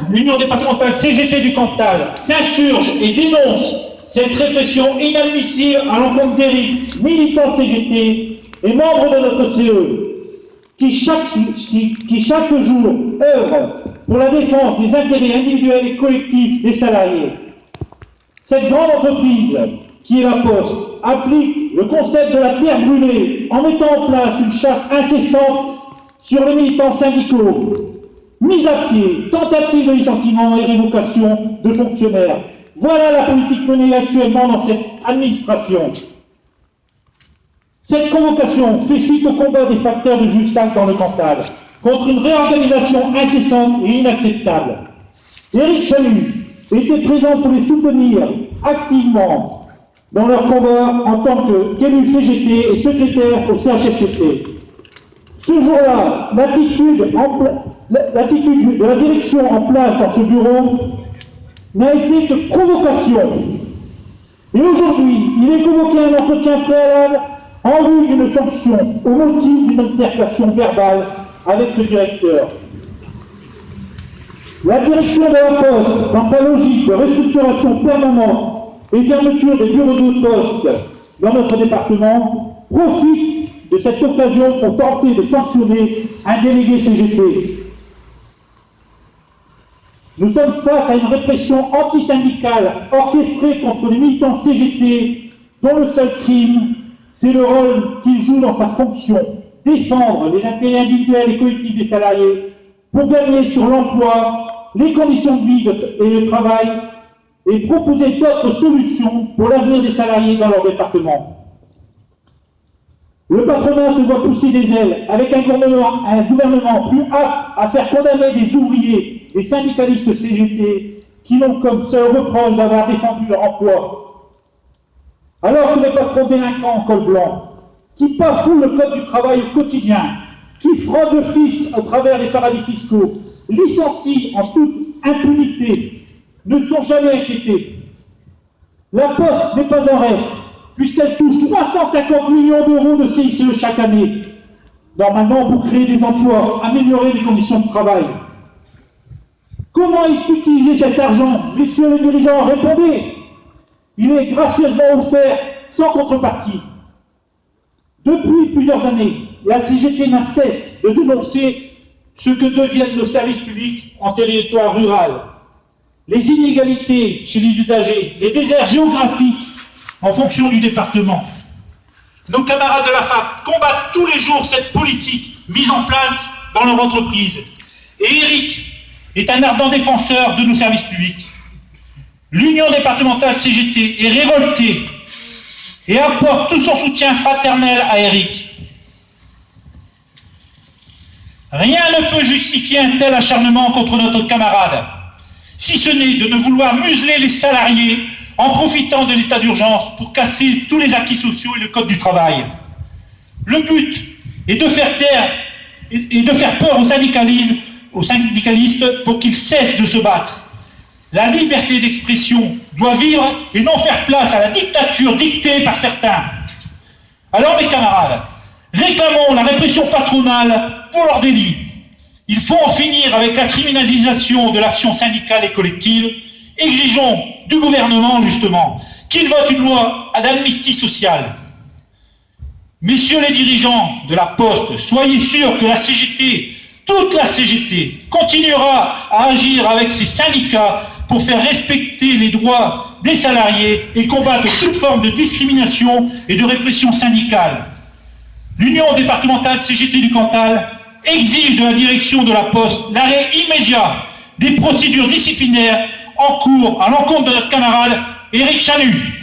L'Union départementale CGT du Cantal s'insurge et dénonce cette répression inadmissible à l'encontre d'Éric, militant CGT et membre de notre CE, qui chaque jour œuvre pour la défense des intérêts individuels et collectifs des salariés. Cette grande entreprise, qui est la Poste, applique le concept de la terre brûlée en mettant en place une chasse incessante sur les militants syndicaux. Mise à pied, tentative de licenciement et révocation de fonctionnaires. Voilà la politique menée actuellement dans cette administration. Cette convocation fait suite au combat des facteurs de Jussac dans le Cantal, contre une réorganisation incessante et inacceptable. Éric Chanu était présent pour les soutenir activement dans leur combat en tant qu'élu CGT et secrétaire au CHSCT. Ce jour-là, l'attitude de la direction en place dans ce bureau n'a été que provocation. Et aujourd'hui, il est convoqué un entretien préalable en vue d'une sanction au motif d'une altercation verbale avec ce directeur. La direction de la Poste, dans sa logique de restructuration permanente et fermeture des bureaux de poste dans notre département, profite de cette occasion pour tenter de sanctionner un délégué CGT. Nous sommes face à une répression antisyndicale orchestrée contre les militants CGT dont le seul crime, c'est le rôle qu'ils jouent dans sa fonction, défendre les intérêts individuels et collectifs des salariés pour gagner sur l'emploi, les conditions de vie et le travail et proposer d'autres solutions pour l'avenir des salariés dans leur département. Le patronat se voit pousser des ailes avec un gouvernement plus apte à faire condamner des ouvriers, des syndicalistes CGT qui n'ont comme seul reproche d'avoir défendu leur emploi. Alors que les patrons délinquants en col blanc, qui bafouent le code du travail au quotidien, qui fraudent le fisc au travers des paradis fiscaux, licencient en toute impunité, ne sont jamais inquiétés. La Poste n'est pas en reste, puisqu'elle touche 350 millions d'euros de CICE chaque année. Normalement, pour créer des emplois, améliorer les conditions de travail. Comment est utilisé cet argent? Messieurs les dirigeants, répondez. Il est gracieusement offert sans contrepartie. Depuis plusieurs années, la CGT n'a cesse de dénoncer ce que deviennent nos services publics en territoire rural. Les inégalités chez les usagers, les déserts géographiques en fonction du département. Nos camarades de la FAP combattent tous les jours cette politique mise en place dans leur entreprise. Et Éric est un ardent défenseur de nos services publics. L'Union départementale CGT est révoltée et apporte tout son soutien fraternel à Éric. Rien ne peut justifier un tel acharnement contre notre camarade, si ce n'est de ne vouloir museler les salariés en profitant de l'état d'urgence pour casser tous les acquis sociaux et le code du travail. Le but est de faire taire et de faire peur aux syndicalistes pour qu'ils cessent de se battre. La liberté d'expression doit vivre et non faire place à la dictature dictée par certains. Alors mes camarades, réclamons la répression patronale pour leurs délits. Il faut en finir avec la criminalisation de l'action syndicale et collective. Exigeons du gouvernement, justement, qu'il vote une loi d'amnistie sociale. Messieurs les dirigeants de la Poste, soyez sûrs que la CGT, toute la CGT, continuera à agir avec ses syndicats pour faire respecter les droits des salariés et combattre toute forme de discrimination et de répression syndicale. L'Union départementale CGT du Cantal exige de la direction de la Poste l'arrêt immédiat des procédures disciplinaires en cours à l'encontre de notre camarade Éric Chanu.